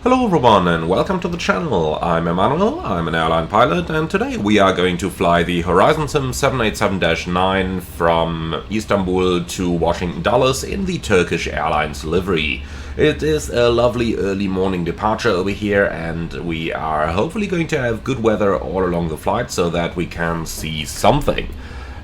Hello everyone and welcome to the channel. I'm Emmanuel, I'm an airline pilot, and today we are going to fly the Horizon Sim 787-9 from Istanbul to Washington Dulles in the Turkish Airlines livery. It is a lovely early morning departure over here, and we are hopefully going to have good weather all along the flight so that we can see something.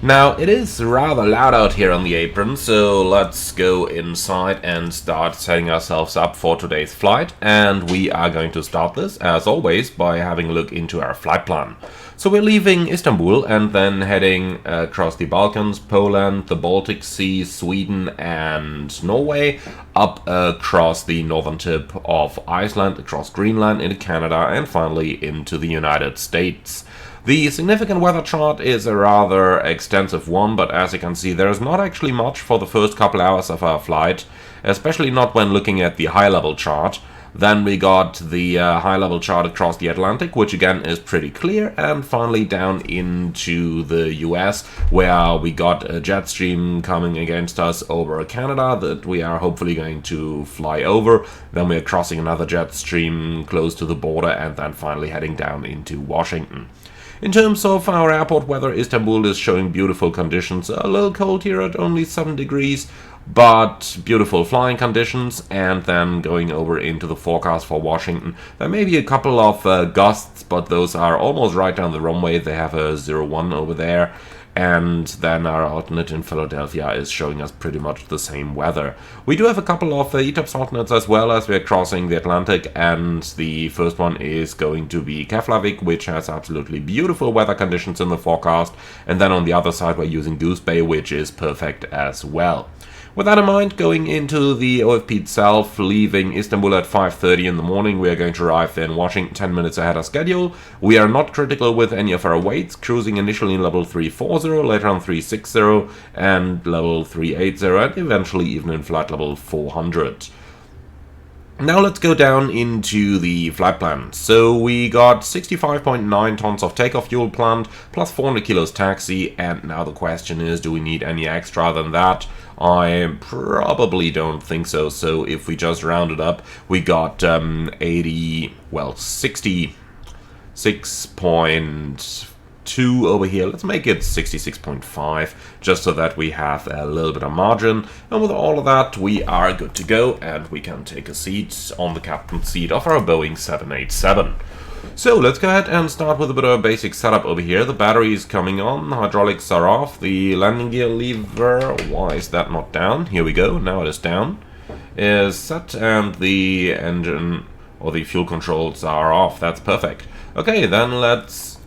Now, it is rather loud out here on the apron, so let's go inside and start setting ourselves up for today's flight. And we are going to start this, as always, by having a look into our flight plan. So we're leaving Istanbul and then heading across the Balkans, Poland, the Baltic Sea, Sweden and Norway, up across the northern tip of Iceland, across Greenland, into Canada, and finally into the United States. The significant weather chart is a rather extensive one, but as you can see, there is not actually much for the first couple hours of our flight, especially not when looking at the high-level chart. Then we got the high-level chart across the Atlantic, which again is pretty clear, and finally down into the US, where we got a jet stream coming against us over Canada that we are hopefully going to fly over. Then we are crossing another jet stream close to the border, and then finally heading down into Washington. In terms of our airport weather, Istanbul is showing beautiful conditions. A little cold here at only 7 degrees, but beautiful flying conditions. And then going over into the forecast for Washington, there may be a couple of gusts, but those are almost right down the runway. They have a 0-1 over there. And then our alternate in Philadelphia is showing us pretty much the same weather. We do have a couple of ETOPS alternates as well as we're crossing the Atlantic, and the first one is going to be Keflavik, which has absolutely beautiful weather conditions in the forecast, and then on the other side we're using Goose Bay, which is perfect as well. With that in mind, going into the OFP itself, leaving Istanbul at 5:30 in the morning, we are going to arrive in Washington 10 minutes ahead of schedule. We are not critical with any of our weights, cruising initially in level 340, later on 360, and level 380, and eventually even in flight level 400. Now let's go down into the flight plan. So we got 65.9 tons of takeoff fuel planned, plus 400 kilos taxi, and now the question is, do we need any extra than that? I probably don't think so. So if we just round it up, we got 66.2 over here. Let's make it 66.5, just so that we have a little bit of margin. And with all of that, we are good to go, and we can take a seat on the captain's seat of our Boeing 787. So let's go ahead and start with a bit of a basic setup over here. The battery is coming on, hydraulics are off, the landing gear lever, why is that not down? Here we go, now it is down, is set, and the engine or the fuel controls are off. That's perfect. Okay, then let's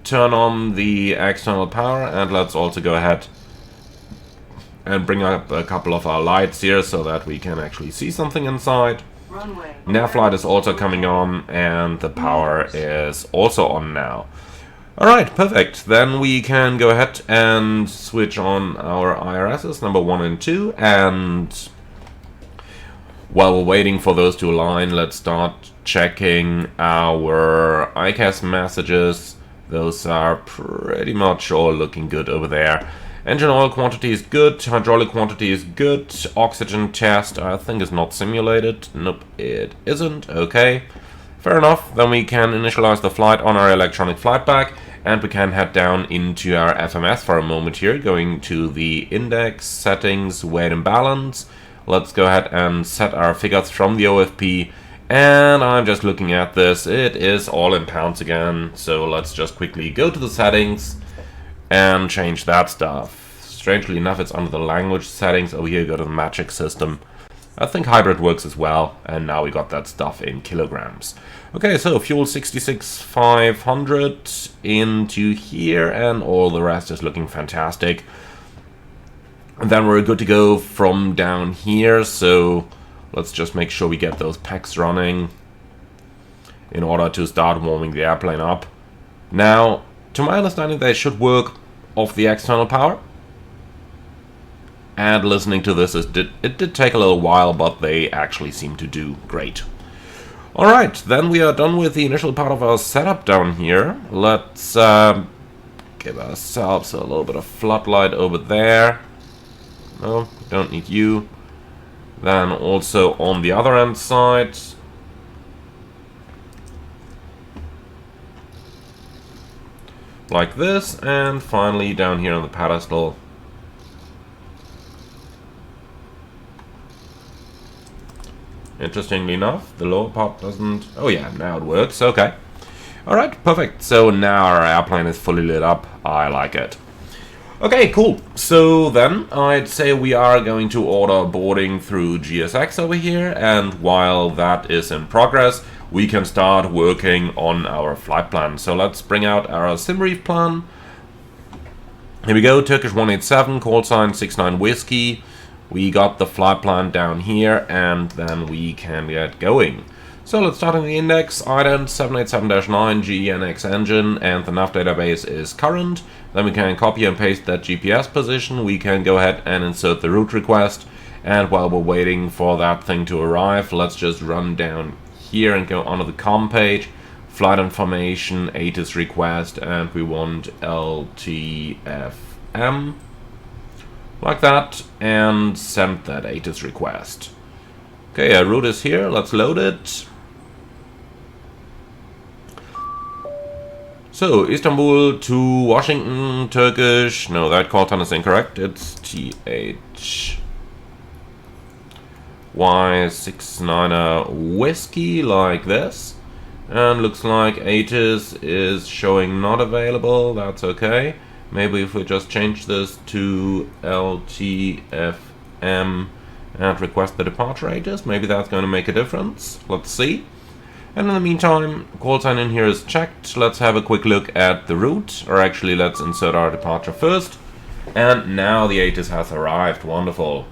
turn on the external power, and let's also go ahead and bring up a couple of our lights here so that we can actually see something inside. Nav light is also coming on, and the power is also on now. Alright, perfect. Then we can go ahead and switch on our IRSs, number 1 and 2, and while we're waiting for those to align, let's start checking our ICAS messages. Those are pretty much all looking good over there. Engine oil quantity is good, hydraulic quantity is good, oxygen test I think is not simulated. Nope, it isn't. Okay, fair enough. Then we can initialize the flight on our electronic flight bag, and we can head down into our FMS for a moment here, going to the index, settings, weight and balance. Let's go ahead and set our figures from the OFP. And I'm just looking at this, it is all in pounds again, so let's just quickly go to the settings and change that stuff. Strangely enough, it's under the language settings. Over here, go to the metric system. I think hybrid works as well, and now we got that stuff in kilograms. Okay, so fuel 66,500 into here, and all the rest is looking fantastic. And then we're good to go from down here, so let's just make sure we get those packs running in order to start warming the airplane up. Now, to my understanding, they should work off the external power. And listening to this, it did take a little while, but they actually seem to do great. Alright, then we are done with the initial part of our setup down here. Let's give ourselves a little bit of floodlight over there. No, don't need you. Then also on the other end side, like this, and finally down here on the pedestal. Interestingly enough, the lower part doesn't... Oh yeah, now it works, okay. Alright, perfect. So now our airplane is fully lit up. I like it. Okay, cool. So then I'd say we are going to order boarding through GSX over here, and while that is in progress, we can start working on our flight plan. So let's bring out our SimBrief plan. Here we go, Turkish 187, call sign 69 Whiskey. We got the flight plan down here, and then we can get going. So let's start in the index, ident 787-9 GENX engine, and the nav database is current. Then we can copy and paste that GPS position. We can go ahead and insert the route request. And while we're waiting for that thing to arrive, let's just run down here and go onto the com page. Flight information, ATIS request, and we want LTFM. Like that, and send that ATIS request. Okay, our route is here, let's load it. So, Istanbul to Washington, Turkish, no, that call time is incorrect, it's THY69 Whiskey, like this. And looks like ATIS is showing not available, that's okay. Maybe if we just change this to LTFM and request the departure ATIS, maybe that's going to make a difference. Let's see. And in the meantime, call sign in here is checked. Let's have a quick look at the route, or actually let's insert our departure first. And now the ATIS has arrived. Wonderful.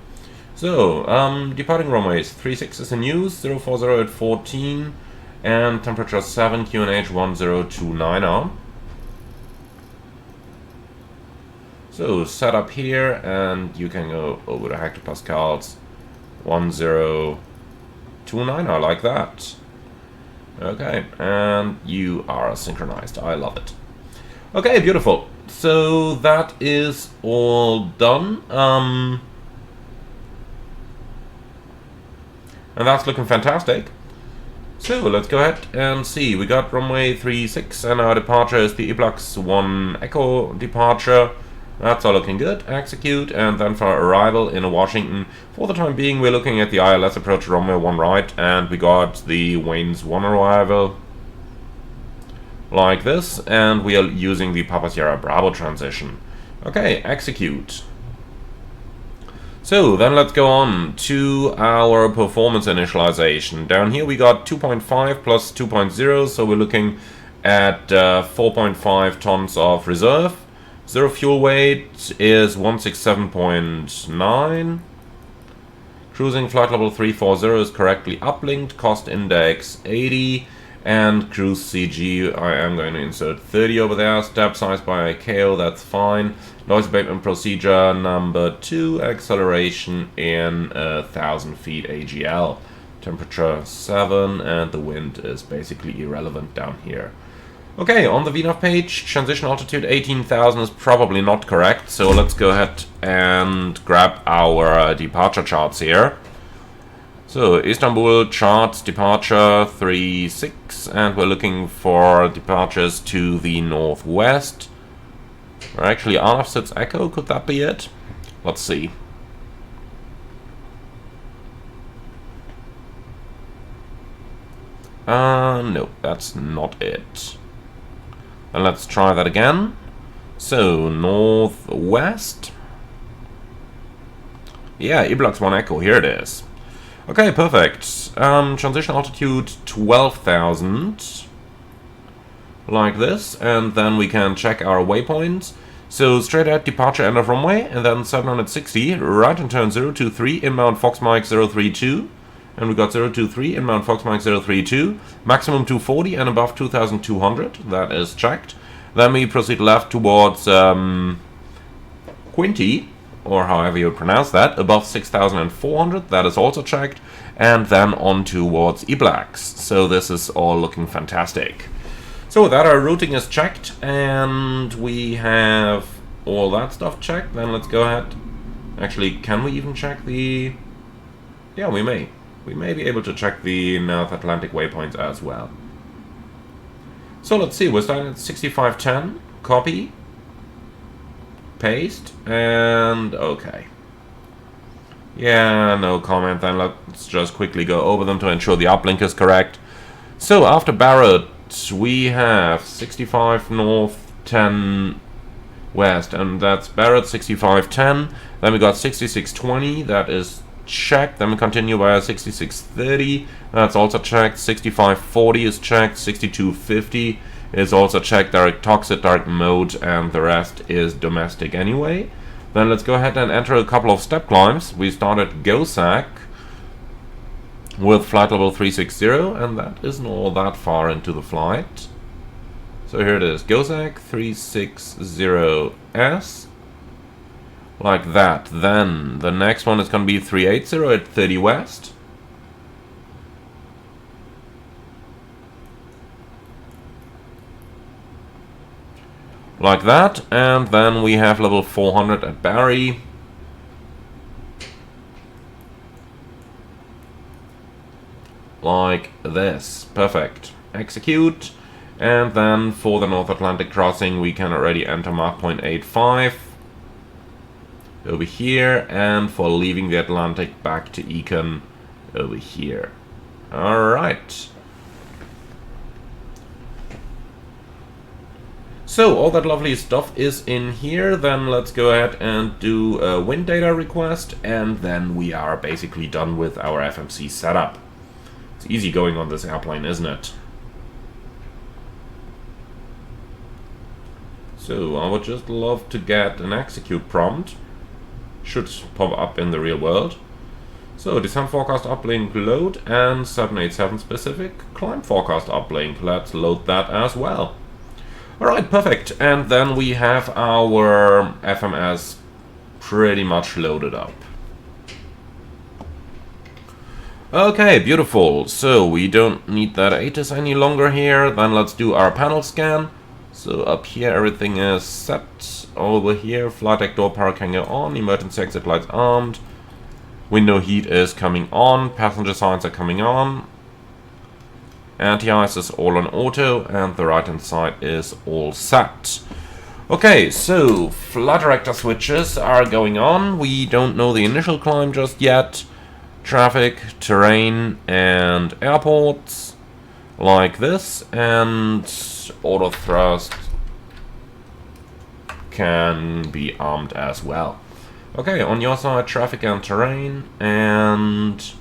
So, departing runways 36 is in use, 040 at 14, and temperature 7, QNH 1029R. So set up here, and you can go over to hectopascals 1029, I like that. Okay, and you are synchronized, I love it. Okay, beautiful. So that is all done. And that's looking fantastic. So let's go ahead and see. We got runway 36, and our departure is the Iblax 1 Echo departure. That's all looking good. Execute, and then for arrival in Washington, for the time being, we're looking at the ILS approach runway 1 right, and we got the Waynes 1 arrival, like this, and we are using the Papa Sierra Bravo transition. Okay, execute. So then let's go on to our performance initialization. Down here we got 2.5 plus 2.0, so we're looking at 4.5 tons of reserve. Zero fuel weight is 167.9. Cruising flight level 340 is correctly uplinked. Cost index 80. And cruise CG, I am going to insert 30 over there. Step size by ICAO, that's fine. Noise abatement procedure number 2. Acceleration in 1000 feet AGL. Temperature 7, and the wind is basically irrelevant down here. Okay, on the VNAV page, transition altitude 18,000 is probably not correct, so let's go ahead and grab our departure charts here. So, Istanbul charts departure 36, and we're looking for departures to the northwest. Or actually, RF sits Echo, could that be it? Let's see. No, that's not it. And let's try that again. So, northwest. Yeah, Iblax 1 Echo, here it is. Okay, perfect. Transition altitude 12,000. Like this, and then we can check our waypoints. So, straight ahead departure end of runway, and then 760, right and turn 023, inbound Fox Mike 032. And we got 023, inbound Fox Mike 032, maximum 240 and above 2,200, that is checked. Then we proceed left towards Quinty, or however you pronounce that, above 6,400, that is also checked. And then on towards Iblax, so this is all looking fantastic. So with that, our routing is checked, and we have all that stuff checked. Then let's go ahead. Actually, can we even check the... Yeah, we may. We may be able to check the North Atlantic waypoints as well. So let's see, we're starting at 6510. copy, paste, and okay. Yeah, no comment then. Let's just quickly go over them to ensure the uplink is correct. So after Barrett, we have 65 north, 10 west, and that's Barrett 6510. Then we got 6620, that is checked. Then we continue by a 6630, that's also checked. 6540 is checked. 6250 is also checked. Direct toxic, direct mode, and the rest is domestic anyway. Then let's go ahead and enter a couple of step climbs. We started GOSAC with flight level 360, and that isn't all that far into the flight. So here it is, GOSAC 360S, like that. Then the next one is going to be 380 at 30 west. Like that, and then we have level 400 at Barry. Like this. Perfect. Execute. And then for the North Atlantic crossing, we can already enter Mach 0.85 over here, and for leaving the Atlantic back to Econ over here. Alright. So all that lovely stuff is in here. Then let's go ahead and do a wind data request, and then we are basically done with our FMC setup. It's easy going on this airplane, isn't it? So I would just love to get an execute prompt. Should pop up in the real world. So descent forecast uplink load, and 787 specific climb forecast uplink. Let's load that as well. Alright, perfect. And then we have our FMS pretty much loaded up. Okay, beautiful. So we don't need that ATIS any longer here. Then let's do our panel scan. So up here everything is set. Over here, flight deck door power can go on, emergency exit lights armed. Window heat is coming on, passenger signs are coming on. Anti-ice is all on auto, and the right hand side is all set. Okay, so flight director switches are going on. We don't know the initial climb just yet. Traffic, terrain, and airports, like this, and auto thrust can be armed as well. Okay, on your side, traffic and terrain, and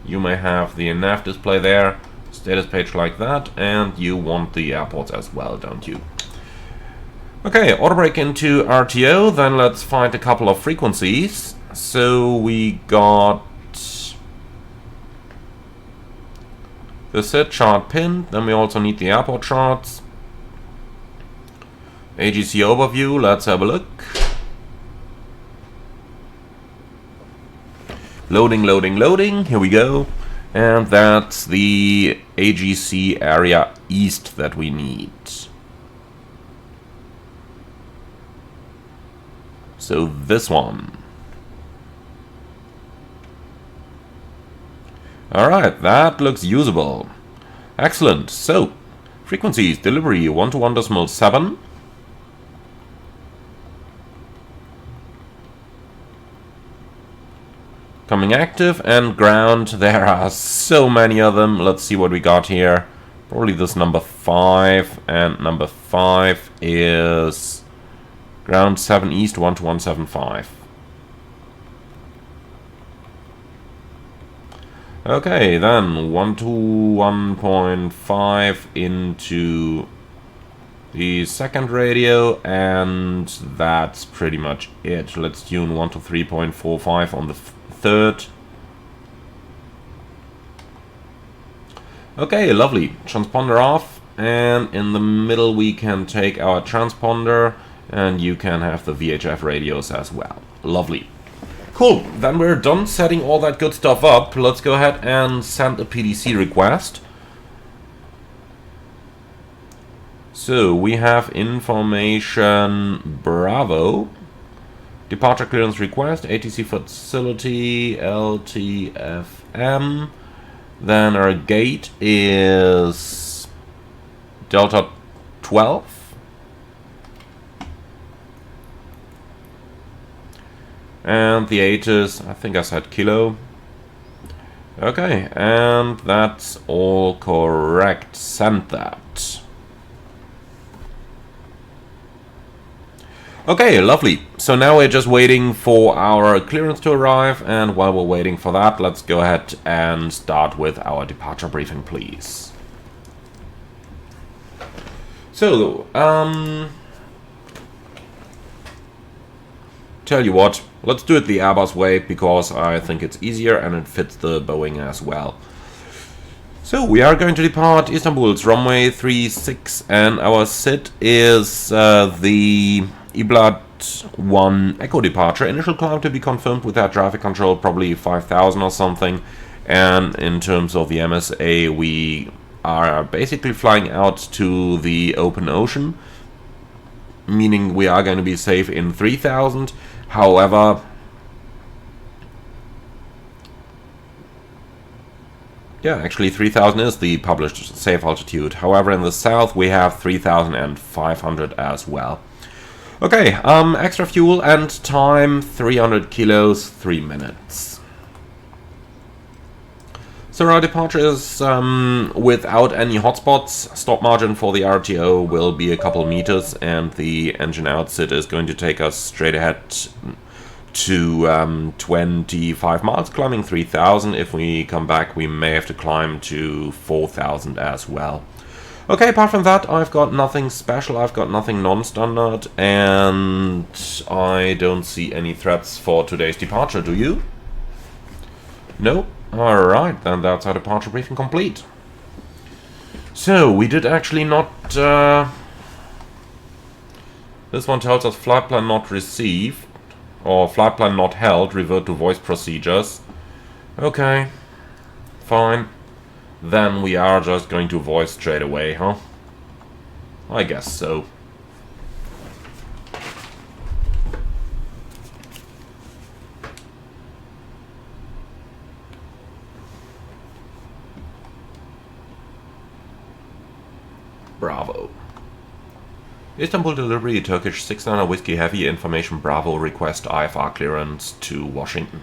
you may have the nav display there, status page like that, and you want the airports as well, don't you? Okay, auto brake into RTO, then let's find a couple of frequencies. So we got the set chart pinned, then we also need the airport charts. AGC overview, let's have a look. Loading, loading, loading, here we go. And that's the AGC area east that we need. So this one. Alright, that looks usable. Excellent. So, frequencies, delivery 121.7. Coming active, and ground, there are so many of them. Let's see what we got here. Probably this number 5, and number 5 is ground 7 east 121.75. Okay, then 121.5 into the second radio, and that's pretty much it. Let's tune 123.45 on the third. Okay, lovely. Transponder off, and in the middle we can take our transponder, and you can have the VHF radios as well. Lovely. Cool, then we're done setting all that good stuff up. Let's go ahead and send a PDC request. So we have information Bravo, departure clearance request, ATC facility, LTFM. Then our gate is Delta 12. And the Asus, I think I said kilo. Okay, and that's all correct. Send that. Okay, lovely. So now we're just waiting for our clearance to arrive, and while we're waiting for that, let's go ahead and start with our departure briefing, please. So, tell you what, let's do it the Airbus way, because I think it's easier and it fits the Boeing as well. So we are going to depart Istanbul's runway 36, and our SID is the Iblat 1 Echo departure. Initial climb to be confirmed with air traffic control, probably 5,000 or something. And in terms of the MSA, we are basically flying out to the open ocean, meaning we are going to be safe in 3,000. However, yeah, actually 3,000 is the published safe altitude. However, in the south we have 3,500 as well. Okay, extra fuel and time, 300 kilos, 3 minutes. So our departure is without any hotspots. Stop margin for the RTO will be a couple meters, and the engine outset is going to take us straight ahead to 25 miles, climbing 3,000. If we come back, we may have to climb to 4,000 as well. Okay, apart from that, I've got nothing special, I've got nothing non-standard, and I don't see any threats for today's departure, do you? No? Alright, then that's our departure briefing complete. So, we did actually not... this one tells us flight plan not received, or flight plan not held, revert to voice procedures. Okay, fine. Then we are just going to voice straight away, huh? I guess so. Bravo. Istanbul delivery, Turkish 6-9 Whiskey Heavy, information Bravo, request IFR clearance to Washington.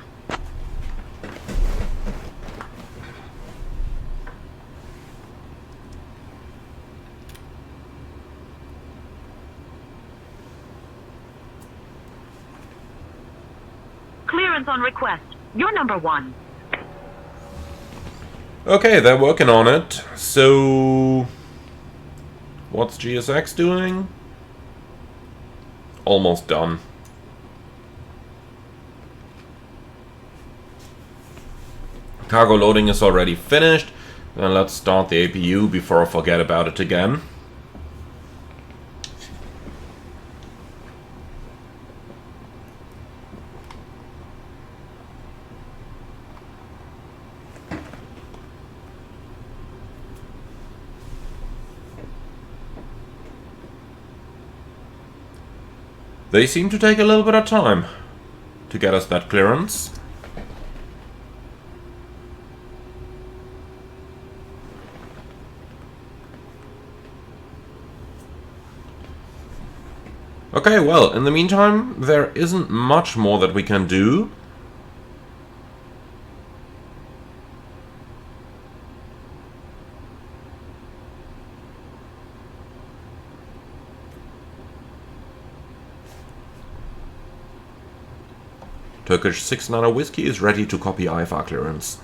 Clearance on request. You're number 1. Okay, they're working on it. So, what's GSX doing? Almost done. Cargo loading is already finished. Then let's start the APU before I forget about it again. They seem to take a little bit of time to get us that clearance. Okay, well, in the meantime, there isn't much more that we can do. Turkish 6-9 Whiskey is ready to copy IFR clearance.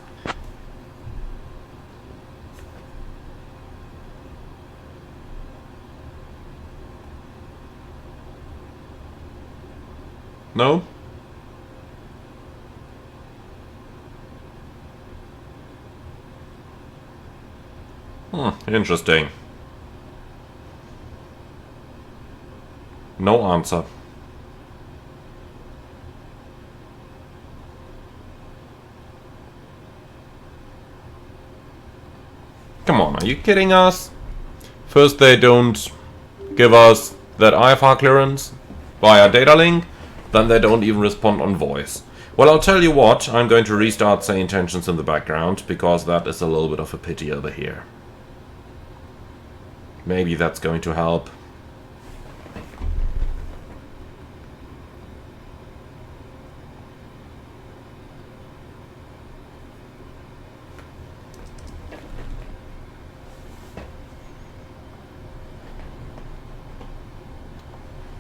No? Interesting. No answer. Come on, are you kidding us? First they don't give us that IFR clearance via data link, then they don't even respond on voice. Well, I'll tell you what, I'm going to restart Say Intentions in the background, because that is a little bit of a pity over here. Maybe that's going to help.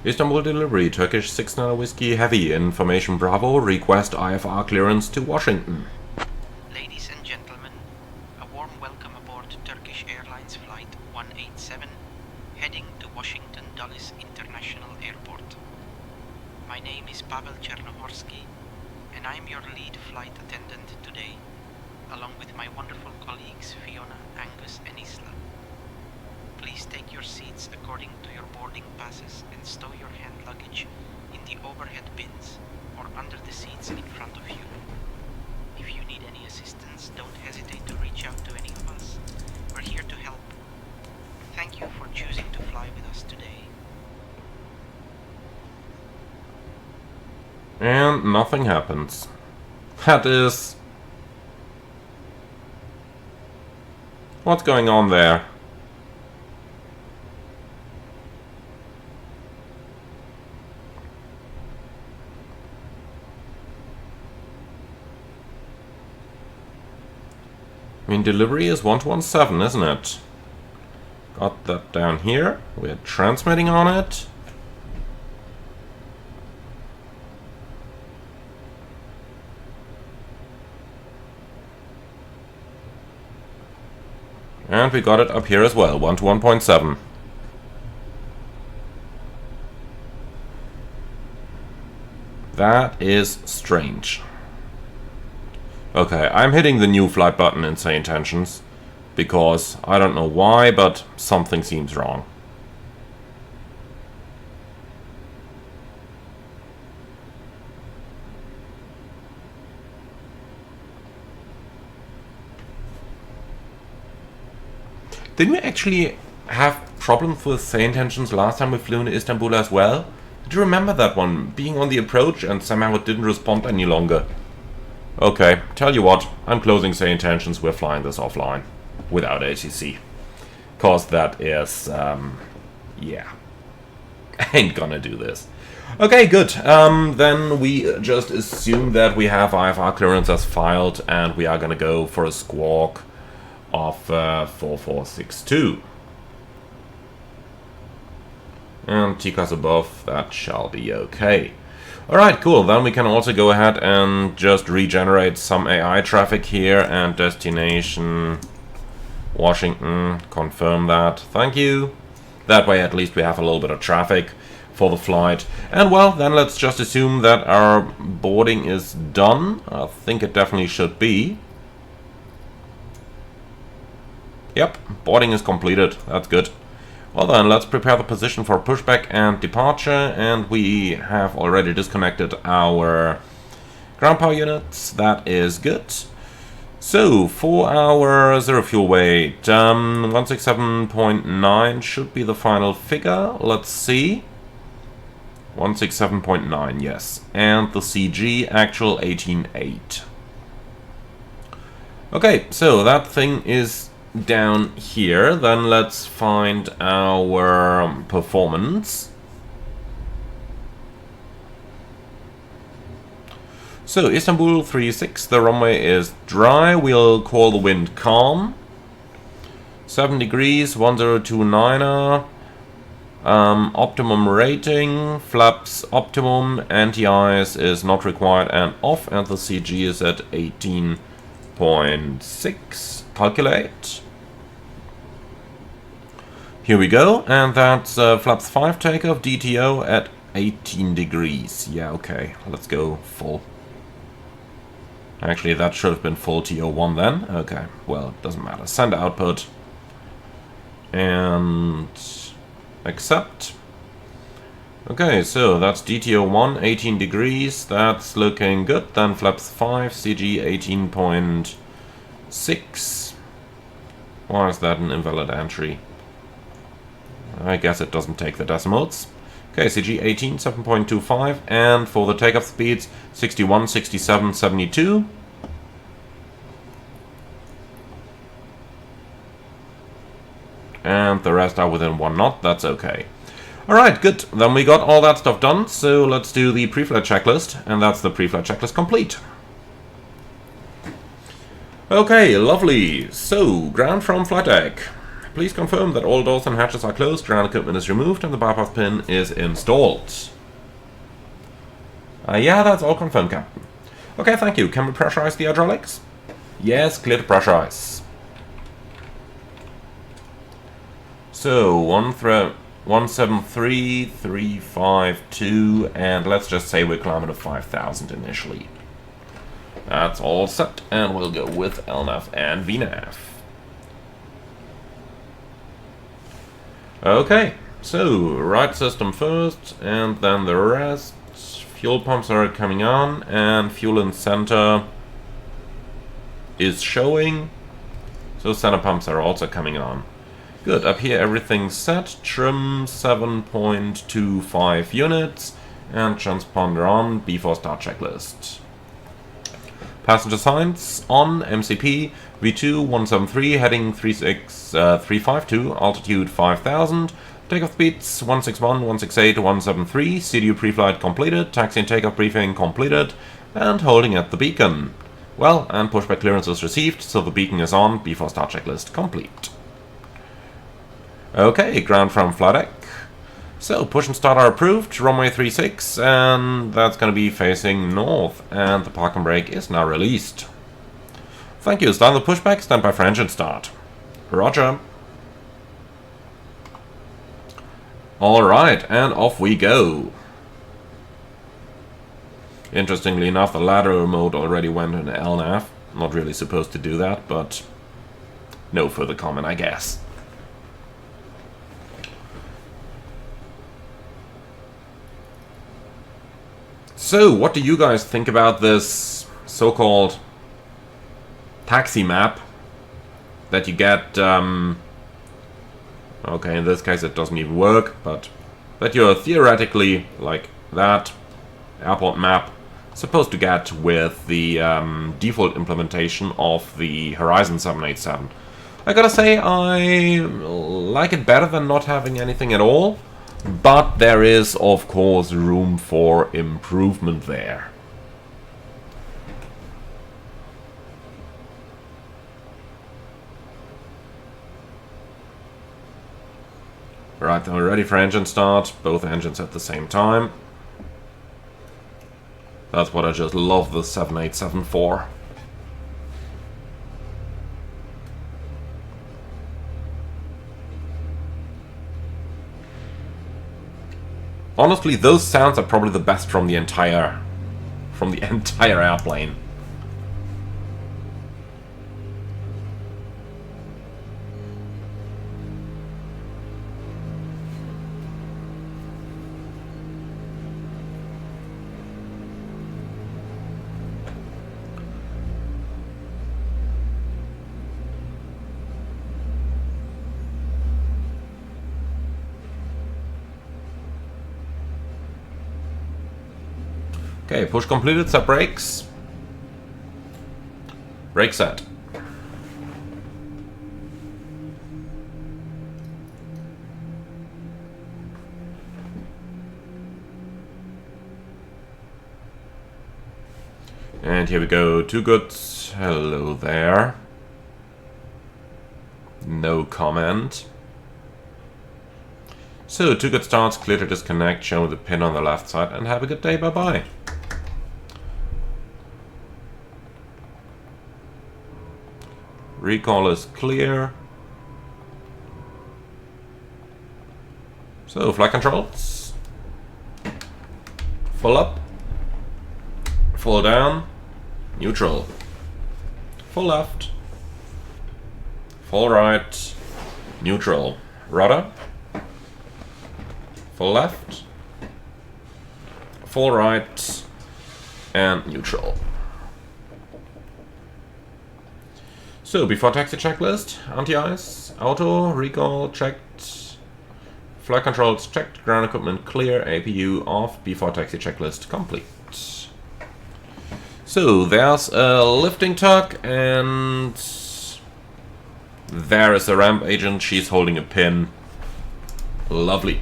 Istanbul delivery, Turkish 6 Whiskey Heavy, information Bravo, request IFR clearance to Washington. Ladies and gentlemen, a warm welcome aboard Turkish Airlines Flight 187, heading to Washington Dulles International Airport. My name is Pavel Chernohorsky, and I'm your lead flight attendant today, along with my wonderful colleagues Fiona, Angus and Isla. Please take your seats according to your boarding passes and stow your hand luggage in the overhead bins or under the seats in front of you. If you need any assistance, don't hesitate to reach out to any of us. We're here to help. Thank you for choosing to fly with us today. And nothing happens. That is... What's going on there? I mean, delivery is 117, isn't it? Got that down here. We're transmitting on it. And we got it up here as well, 121.7. That is strange. Okay, I'm hitting the new flight button in Say Intentions, because I don't know why, but something seems wrong. Didn't we actually have problems with Say Intentions last time we flew into Istanbul as well? Did you remember that one? Being on the approach and somehow it didn't respond any longer. Okay, tell you what, I'm closing Say Intentions, we're flying this offline. Without ATC. Cause that is, yeah. Ain't gonna do this. Okay, good. Then we just assume that we have IFR clearance as filed and we are gonna go for a squawk of 4462. And TCAS above, that shall be okay. Alright, cool. Then we can also go ahead and just regenerate some AI traffic here and destination Washington. Confirm that. Thank you. That way at least we have a little bit of traffic for the flight. And well, then let's just assume that our boarding is done. I think it definitely should be. Yep, boarding is completed. That's good. Well then, let's prepare the position for pushback and departure, and we have already disconnected our ground power units. That is good. So, for our zero fuel weight, 167.9 should be the final figure. Let's see. 167.9, yes. And the CG, actual 18.8. Okay, so that thing is down here. Then let's find our performance. So Istanbul 36, the runway is dry. We'll call the wind calm. 7 degrees, 1029er. Optimum rating, flaps optimum, anti-ice is not required and off, and the CG is at 18.6. Calculate. Here we go, and that's flaps 5 takeoff, DTO at 18 degrees. Yeah, okay, let's go full. Actually, that should have been full TO1 then. Okay, well, it doesn't matter. Send output. And accept. Okay, so that's DTO1, 18 degrees. That's looking good. Then flaps 5, CG 18.6. Why is that an invalid entry? I guess it doesn't take the decimals. Okay, CG 18, 7.25, and for the takeoff speeds, 61, 67, 72. And the rest are within 1 knot, that's okay. Alright, good. Then we got all that stuff done, so let's do the pre-flight checklist, and that's the pre-flight checklist complete. Okay, lovely. So, ground from flight deck. please confirm that all doors and hatches are closed, ground equipment is removed, and the bypass pin is installed. Yeah, that's all confirmed, Captain. Okay, thank you. Can we pressurize the hydraulics? Yes, clear to pressurize. So, 173,352, and let's just say we're climbing to 5,000 initially. That's all set, and we'll go with LNAV and VNAV. Okay, so right system first, and then the rest. Fuel pumps are coming on, and fuel in center is showing. So center pumps are also coming on. Good, up here everything's set. Trim 7.25 units, and transponder on, before start checklist. Passenger signs on, MCP, V2 173, heading 352, altitude 5000. Takeoff speeds 161, 168, 173, CDU pre-flight completed, taxi and takeoff briefing completed, and holding at the beacon. Well, and pushback clearance is received, so the beacon is on, before start checklist complete. Okay, ground from flight deck. So, push and start are approved, runway 36, and that's going to be facing north, and the park and brake is now released. Thank you, start the pushback, stand by for engine start. Roger. Alright, and off we go. Interestingly enough, the ladder mode already went in LNAV. Not really supposed to do that, but no further comment, I guess. So, what do you guys think about this so-called taxi map that you get? Okay, in this case it doesn't even work, but that you're theoretically, like that airport map, supposed to get with the default implementation of the Horizon 787. I gotta say, I like it better than not having anything at all, but there is, of course, room for improvement there. Right, then we're ready for engine start, both engines at the same time. That's what I just love the 787 for. Honestly, those sounds are probably the best from the entire airplane. Okay, push completed, set brakes. Brake set. And here we go, two goods. Hello there. No comment. So, two good starts, clear to disconnect, show the pin on the left side, and have a good day, bye-bye. Recall is clear. So, flight controls. Full up. Full down. Neutral. Full left. Full right. Neutral. Rudder. Full left. Full right. And neutral. So, before taxi checklist, anti-ice, auto, recall, checked, flight controls checked, ground equipment clear, APU off, before taxi checklist complete. So, there's a lifting tuck, and there is a ramp agent, she's holding a pin. Lovely.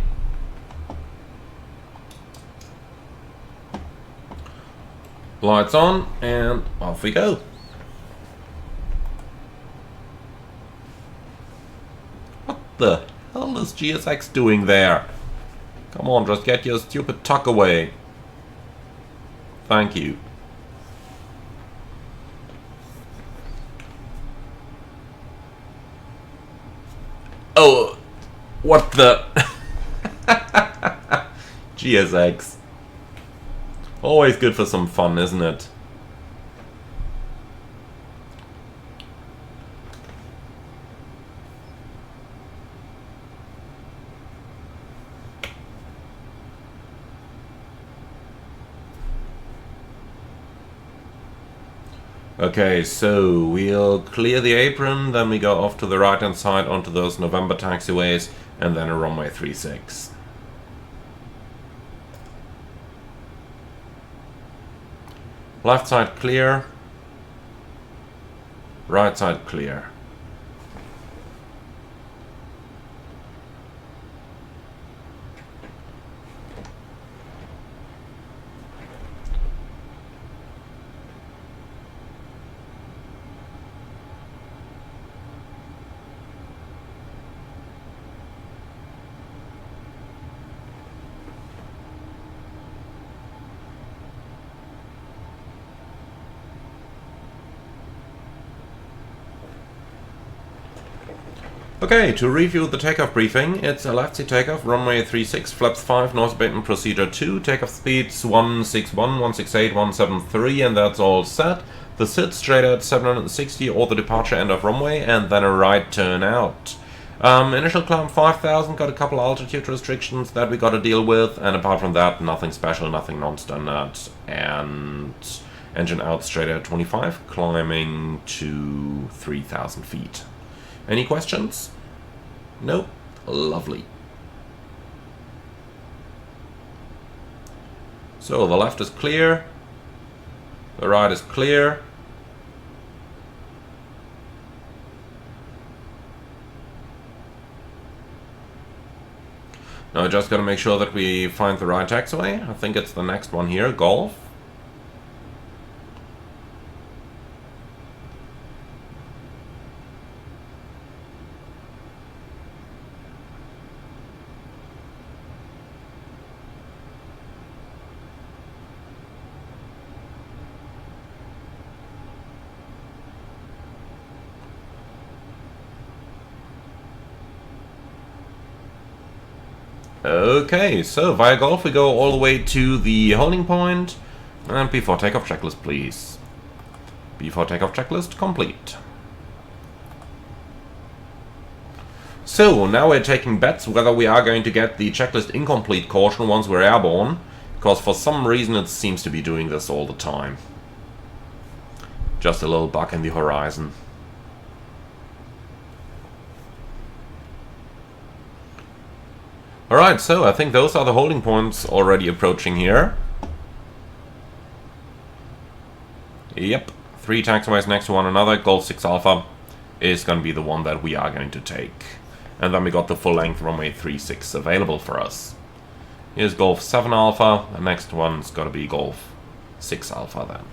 Lights on, and off we go. the hell is GSX doing there? Come on, just get your stupid tuck away. Thank you. Oh, what the? GSX. Always good for some fun, isn't it? Okay, so we'll clear the apron, then we go off to the right hand side onto those November taxiways, and then a runway 36. Left side clear, right side clear. Okay, to review the takeoff briefing, it's a left seat takeoff, runway 36, flaps 5, nose abatement procedure 2, takeoff speeds 161, 168, 173, and that's all set. The sit straight at 760 or the departure end of runway, and then a right turn out. Initial climb 5000, got a couple altitude restrictions that we got to deal with, and apart from that, nothing special, nothing non-standard, and engine out straight at 25, climbing to 3000 feet. Any questions? Nope. Lovely. So the left is clear, the right is clear. Now I just gotta make sure that we find the right taxiway. I think it's the next one here, Golf. Okay, so via Golf we go all the way to the holding point, and before takeoff checklist please. Before takeoff checklist complete. So now we're taking bets whether we are going to get the checklist incomplete caution once we're airborne, because for some reason it seems to be doing this all the time. Just a little bug in the horizon. Alright, so I think those are the holding points already approaching here. Yep, 3 taxiways next to one another. Golf 6 Alpha is going to be the one that we are going to take. And then we got the full length runway 36 available for us. Here's Golf 7 Alpha, the next one's got to be Golf 6 Alpha then.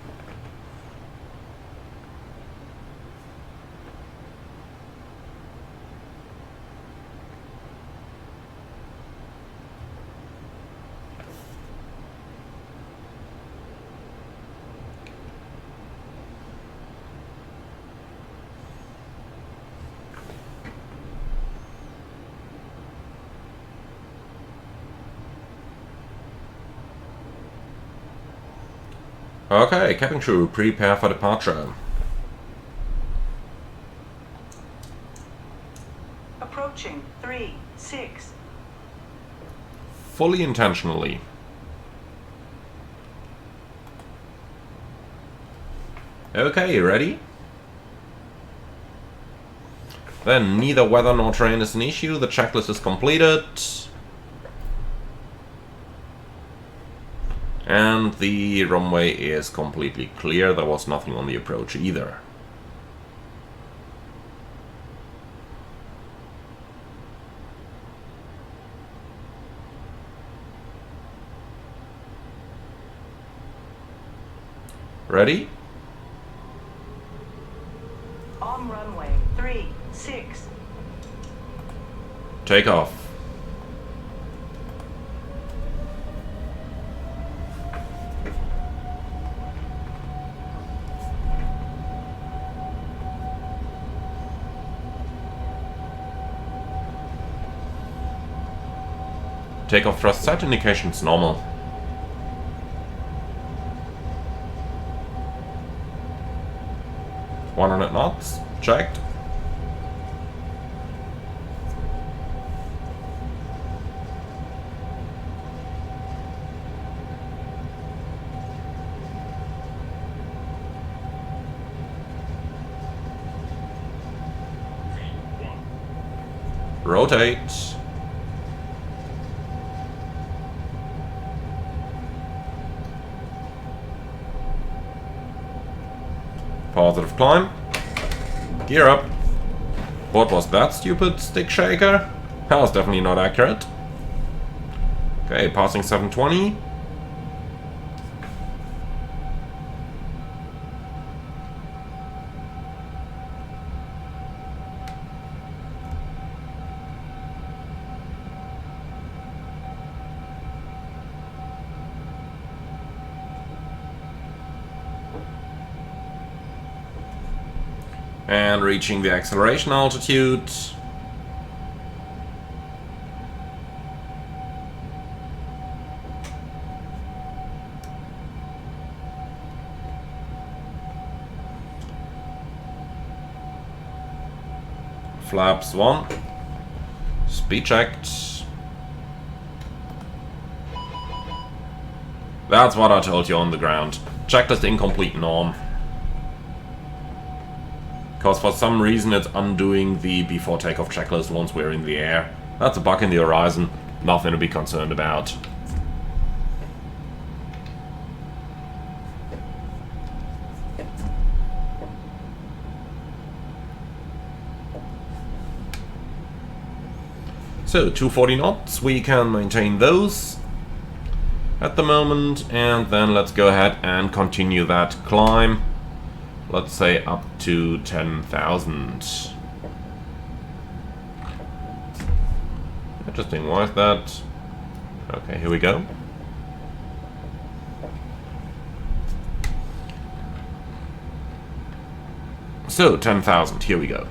Okay, cabin crew, prepare for departure. Approaching 3-6. Fully intentionally. Okay, ready? Then neither weather nor terrain is an issue, the checklist is completed. And the runway is completely clear, there was nothing on the approach either. Ready? On runway 36. Takeoff. Takeoff thrust set indications normal. .100 knots, checked. Rotate. Positive climb. Gear up. What was that stupid stick shaker? That was definitely not accurate. Okay, passing 720. And reaching the acceleration altitude. Flaps 1. Speed checked. That's what I told you on the ground. Checklist incomplete norm. Because for some reason it's undoing the before takeoff checklist once we're in the air. That's a bug in the Horizon, nothing to be concerned about. So 240 knots, we can maintain those at the moment, and then let's go ahead and continue that climb. Let's say up to 10,000. Interesting, why is that? Okay, here we go. So, 10,000, here we go.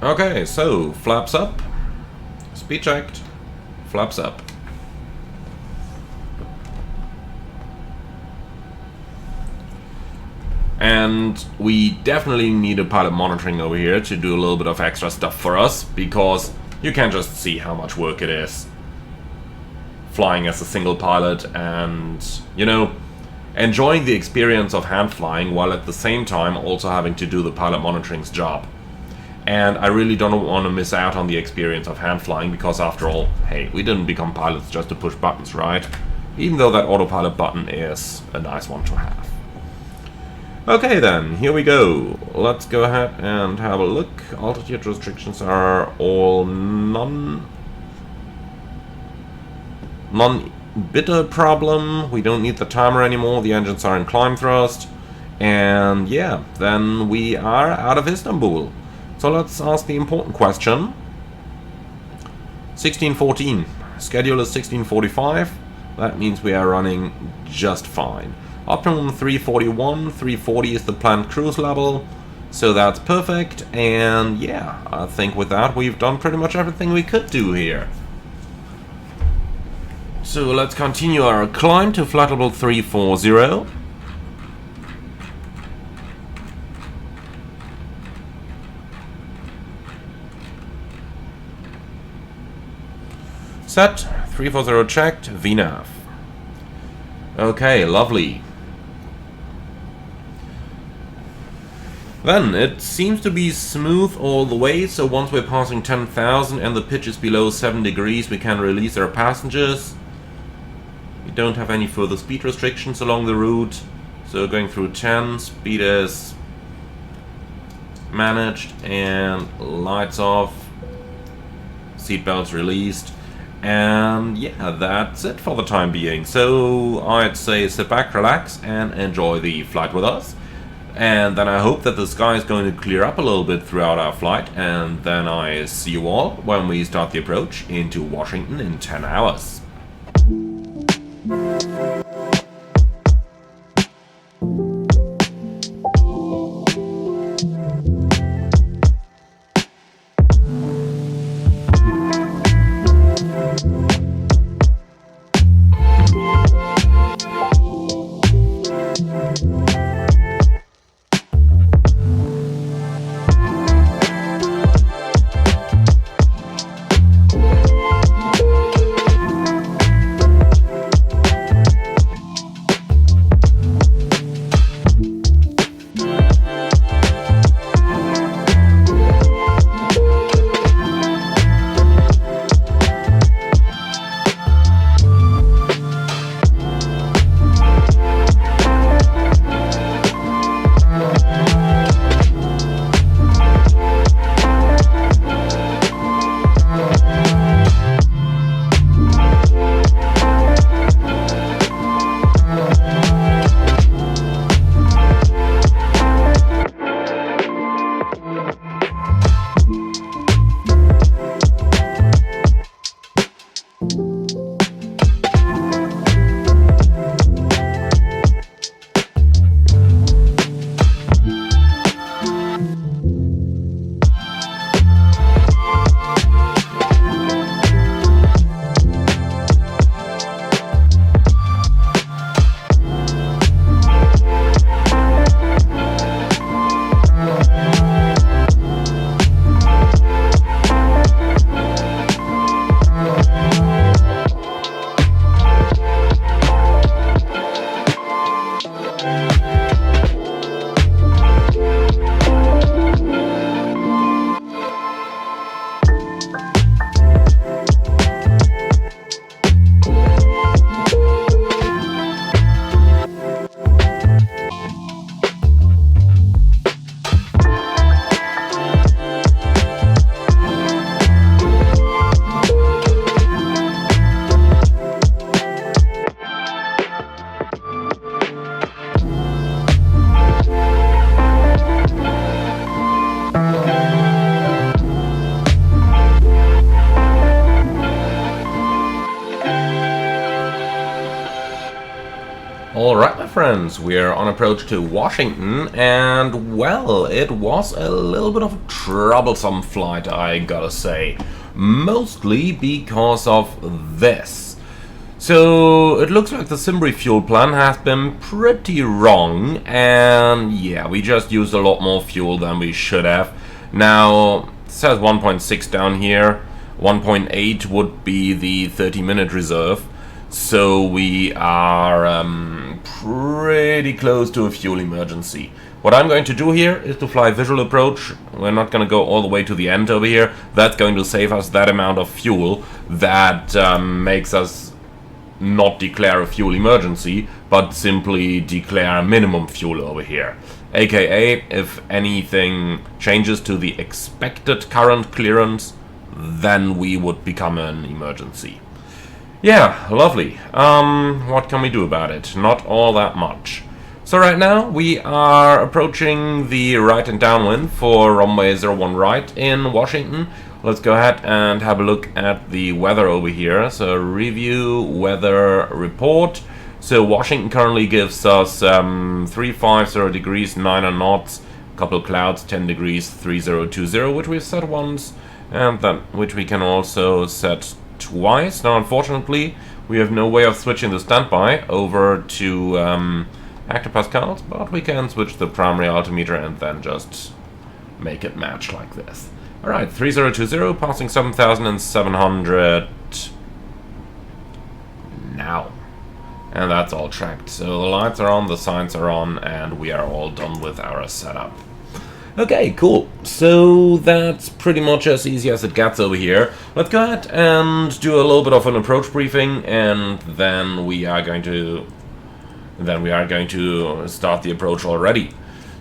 Okay, so flaps up, speed checked, flaps up. And we definitely need a pilot monitoring over here to do a little bit of extra stuff for us, because you can just see how much work it is flying as a single pilot and, you know, enjoying the experience of hand flying while at the same time also having to do the pilot monitoring's job. And I really don't want to miss out on the experience of hand flying, because after all, hey, we didn't become pilots just to push buttons, right? Even though that autopilot button is a nice one to have. Okay then, here we go. Let's go ahead and have a look. Altitude restrictions are all non-bitter problem. We don't need the timer anymore. The engines are in climb thrust. And yeah, then we are out of Istanbul. So let's ask the important question. 1614. Schedule is 1645. That means we are running just fine. Optimum 341. 340 is the planned cruise level. So that's perfect. And yeah, I think with that we've done pretty much everything we could do here. So let's continue our climb to flight level 340. Set, 340 checked, VNAV. Okay, lovely. Then, it seems to be smooth all the way, so once we're passing 10,000 and the pitch is below 7 degrees, we can release our passengers. We don't have any further speed restrictions along the route, so going through 10, speed is managed, and lights off. seatbelts released, and yeah, that's it for the time being. So I'd say sit back, relax, and enjoy the flight with us. And then I hope that the sky is going to clear up a little bit throughout our flight, and then I see you all when we start the approach into Washington in 10 hours. Alright, my friends, we're on approach to Washington, and well, it was a little bit of a troublesome flight, I gotta say. Mostly because of this. So, it looks like the Simbri fuel plan has been pretty wrong, and yeah, we just used a lot more fuel than we should have. Now, it says 1.6 down here, 1.8 would be the 30-minute reserve. So we are pretty close to a fuel emergency. What I'm going to do here is to fly visual approach. We're not going to go all the way to the end over here. That's going to save us that amount of fuel that makes us not declare a fuel emergency, but simply declare minimum fuel over here. AKA, if anything changes to the expected current clearance, then we would become an emergency. Yeah, lovely. What can we do about it? Not all that much. So right now we are approaching the right and downwind for runway 01 right in Washington. Let's go ahead and have a look at the weather over here. So review weather report. So Washington currently gives us 350 degrees, 9 knots, couple clouds, 10 degrees, 3020, which we've set once, and then which we can also set twice. Now, unfortunately, we have no way of switching the standby over to hectopascals, but we can switch the primary altimeter and then just make it match like this. Alright, 3020, passing 7,700 now. And that's all tracked. So the lights are on, the signs are on, and we are all done with our setup. Okay, cool. So that's pretty much as easy as it gets over here. Let's go ahead and do a little bit of an approach briefing, and then we are going to start the approach already.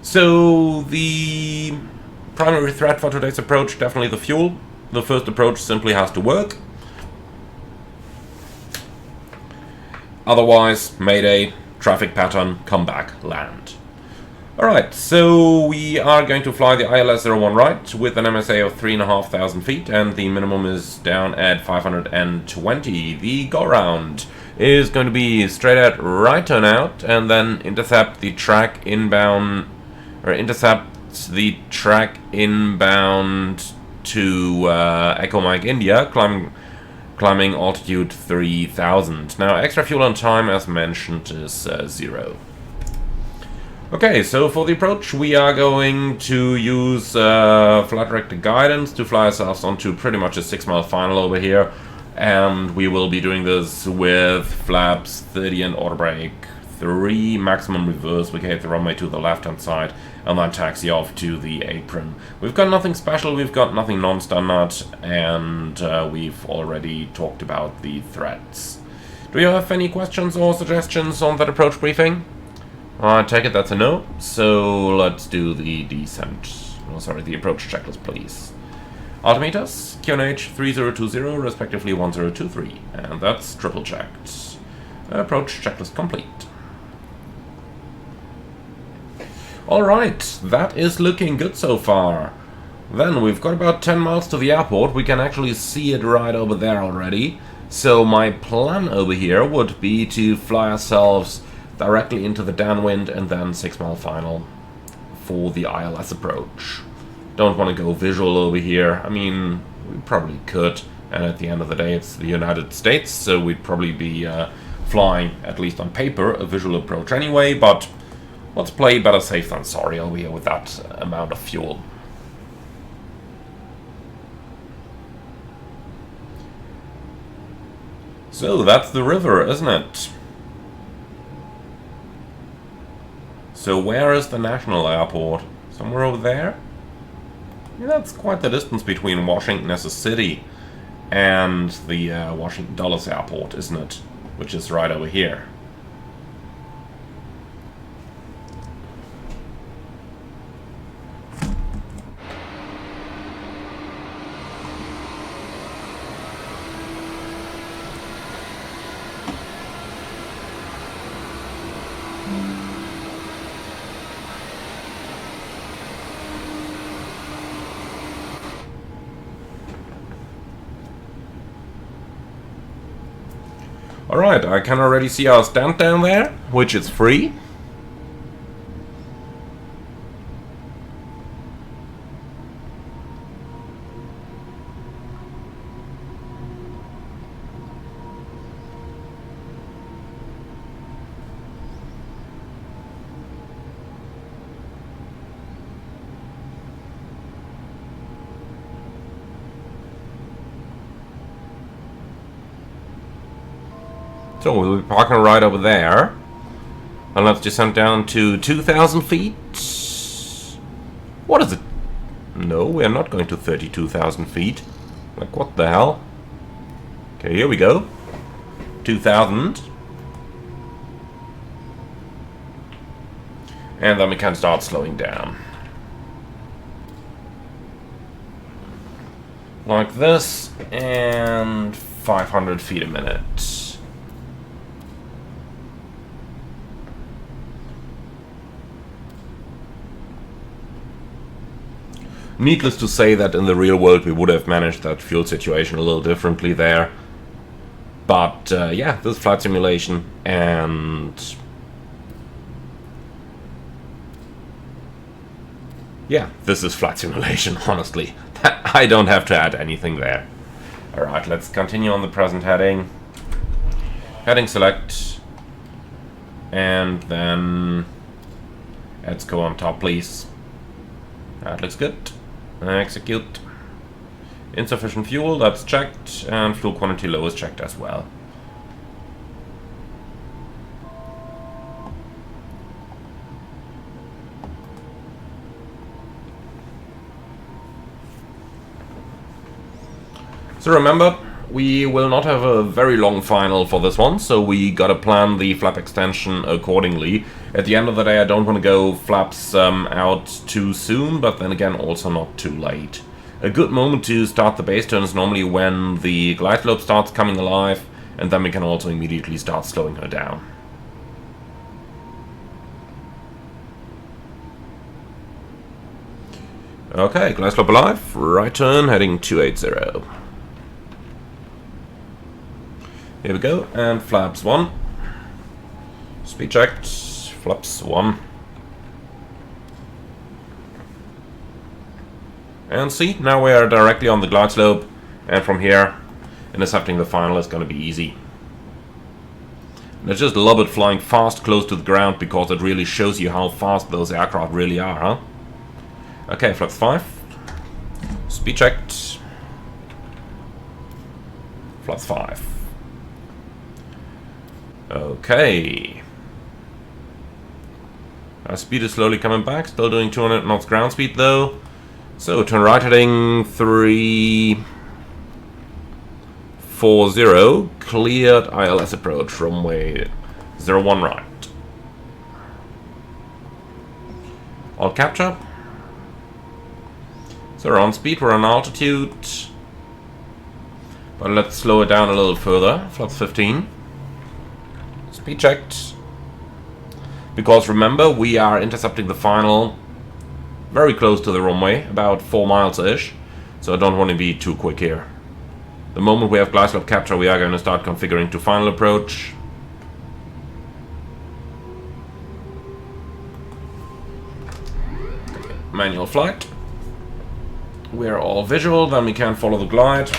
So the primary threat for today's approach, definitely the fuel. The first approach simply has to work. Otherwise, mayday, traffic pattern, come back, land. Alright, so we are going to fly the ILS-01 right with an MSA of 3,500 feet, and the minimum is down at 520. The go-round is going to be straight at right turn out, and then intercept the track inbound, or intercept the track inbound to Echo Mike India, climbing altitude 3,000. Now, extra fuel on time, as mentioned, is 0. Okay, so for the approach, we are going to use flight director guidance to fly ourselves onto pretty much a 6-mile final over here. And we will be doing this with flaps 30 and auto brake 3, maximum reverse, vacate the runway to the left-hand side, and then taxi off to the apron. We've got nothing special, we've got nothing non-standard, and we've already talked about the threats. Do you have any questions or suggestions on that approach briefing? I take it that's a no, so let's do the descent. Oh, sorry, the approach checklist, please. Altimeters, QNH 3020, respectively 1023, and that's triple checked. Approach checklist complete. Alright, that is looking good so far. Then we've got about 10 miles to the airport. We can actually see it right over there already. So my plan over here would be to fly ourselves directly into the downwind and then 6-mile final for the ILS approach. Don't want to go visual over here. I mean, we probably could, and at the end of the day it's the United States, so we'd probably be flying, at least on paper, a visual approach anyway, but let's play better safe than sorry over here with that amount of fuel. So that's the river, isn't it? So where is the national airport? Somewhere over there? Yeah, that's quite the distance between Washington as a city and the Washington Dulles airport, isn't it? Which is right over here. Alright, I can already see our stand down there, which is free. So we'll be parking right over there. And let's descend down to 2,000 feet. What is it? No, we are not going to 32,000 feet. Like, what the hell? Okay, here we go. 2,000. And then we can start slowing down. Like this, and 500 feet a minute. Needless to say that in the real world we would have managed that fuel situation a little differently there. But yeah, this is flight simulation, and yeah, this is flight simulation, honestly. I don't have to add anything there. Alright, let's continue on the present heading. Heading select. And then let's go on top, please. That looks good. Execute. Insufficient fuel, that's checked, and fuel quantity low is checked as well. So remember, we will not have a very long final for this one, so we gotta plan the flap extension accordingly. At the end of the day, I don't want to go flaps out too soon, but then again also not too late. A good moment to start the base turn is normally when the glide slope starts coming alive, and then we can also immediately start slowing her down. Okay, glide slope alive, right turn, heading 280. Here we go, and flaps 1. Speed checked, flaps 1. And see, now we are directly on the glide slope, and from here, intercepting the final is going to be easy. And I just love it flying fast close to the ground, because it really shows you how fast those aircraft really are, huh? Okay, flaps 5. Speed checked. Flaps 5. Okay. Our speed is slowly coming back, still doing 200 knots ground speed though. So turn right heading 340, cleared ILS approach, runway 01 right. All capture. So we're on speed, we're on altitude. But let's slow it down a little further, flaps 15. Speed checked. Because remember, we are intercepting the final very close to the runway, about 4 miles-ish, so I don't want to be too quick here. The moment we have glide slope capture, we are going to start configuring to final approach. Manual flight. We're all visual, then we can follow the glide.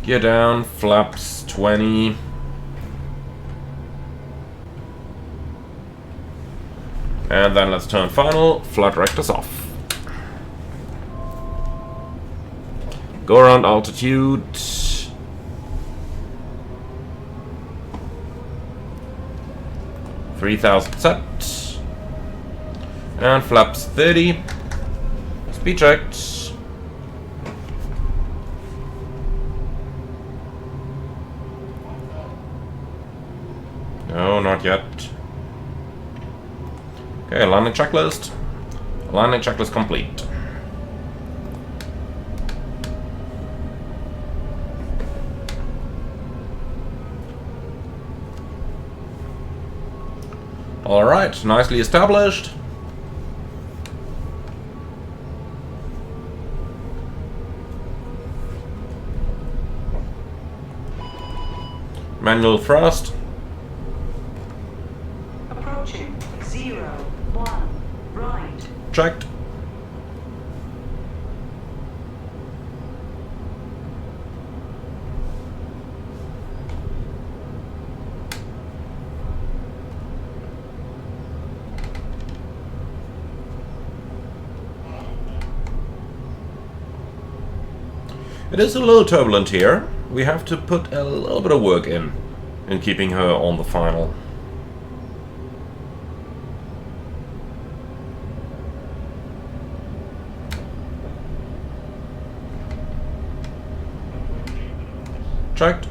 Gear down, flaps 20. And then let's turn final, flight directors off. Go around altitude. 3000 set. And flaps 30. Speed checked. No, not yet. Okay, alignment checklist. Alignment checklist complete. Alright, nicely established. Manual thrust. Approaching 01 right. Checked. It is a little turbulent here. We have to put a little bit of work in keeping her on the final. Checked.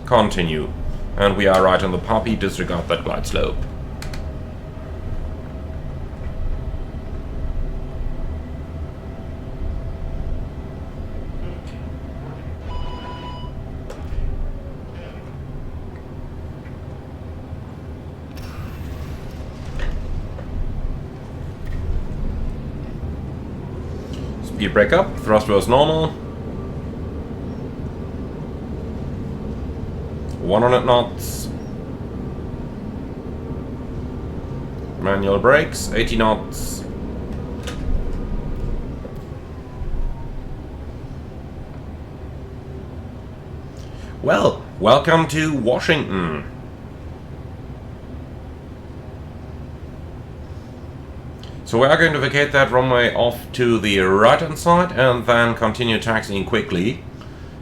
Continue. And we are right on the poppy, disregard that glide slope. Speed brake up, thrust was normal. 100 knots. Manual brakes, 80 knots. Well, welcome to Washington. So we are going to vacate that runway off to the right hand side and then continue taxiing quickly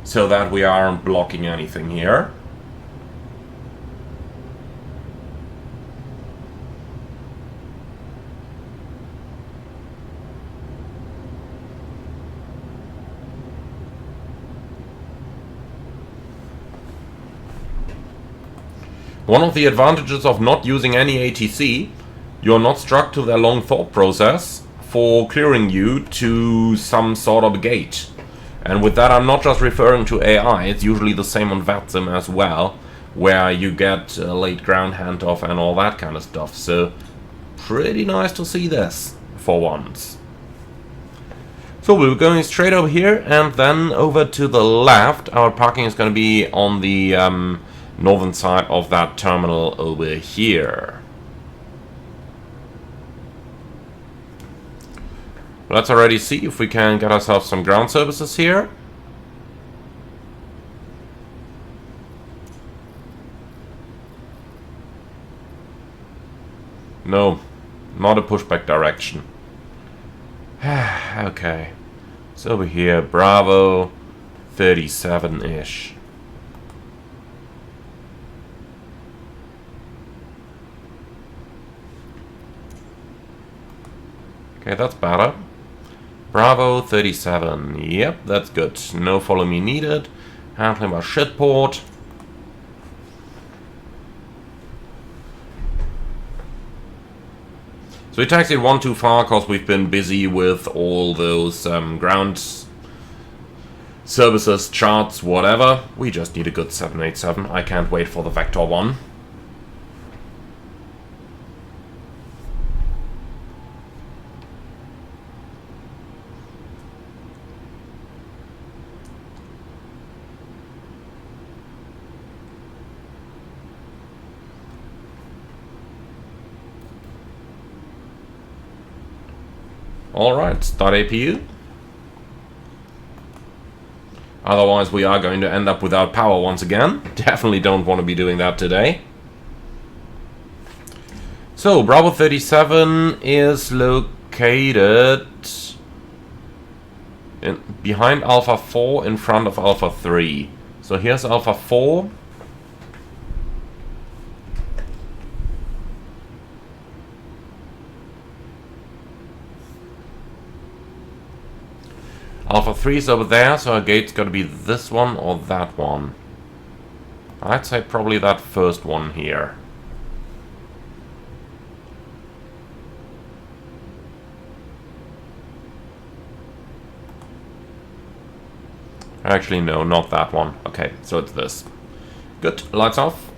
so that we aren't blocking anything here. One of the advantages of not using any ATC, you're not struck to their long thought process for clearing you to some sort of gate. And with that, I'm not just referring to AI, it's usually the same on VATSIM as well, where you get late ground handoff and all that kind of stuff. So, pretty nice to see this, for once. So we're going straight over here, and then over to the left. Our parking is going to be on the northern side of that terminal over here. Let's already see if we can get ourselves some ground services here. No, not a pushback direction. Okay, so over here, Bravo 37-ish. Okay, that's better. Bravo 37, yep, that's good. No follow me needed. Handling my shitport. So we taxied one too far because we've been busy with all those ground services, charts, whatever. We just need a good 787. I can't wait for the Vector one. Alright, start APU. Otherwise we are going to end up without power once again. Definitely don't want to be doing that today. So, Bravo 37 is located behind Alpha 4 in front of Alpha 3. So here's Alpha 4. Alpha 3 is over there, so our gate's got to be this one or that one. I'd say probably that first one here. Actually, no, not that one. Okay, so it's this. Good, lights off.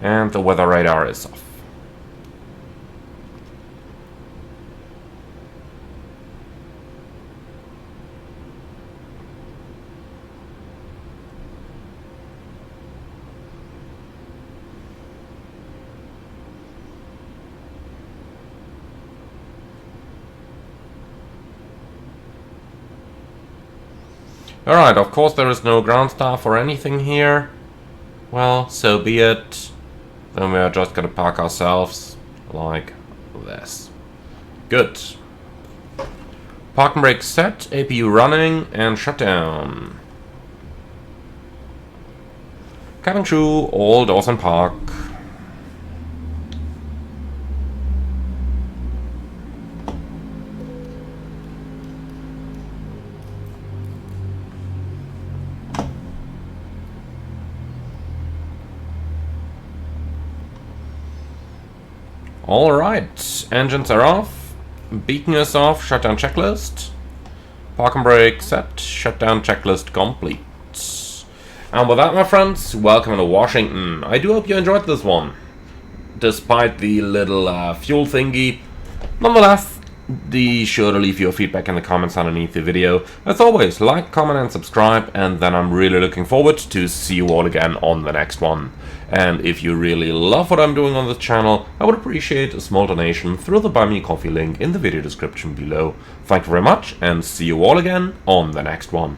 And the weather radar is off. Alright, of course there is no ground staff or anything here. Well, so be it. Then we are just gonna park ourselves like this. Good. Park and brake set, APU running, and shutdown. Cabin crew, all doors in park. Alright, engines are off, beacon is off, shutdown checklist, park and brake set, shutdown checklist complete. And with that, my friends, welcome to Washington. I do hope you enjoyed this one, despite the little fuel thingy. Nonetheless, be sure to leave your feedback in the comments underneath the video. As always, like, comment and subscribe, and then I'm really looking forward to see you all again on the next one. And if you really love what I'm doing on this channel, I would appreciate a small donation through the Buy Me Coffee link in the video description below. Thank you very much, and see you all again on the next one.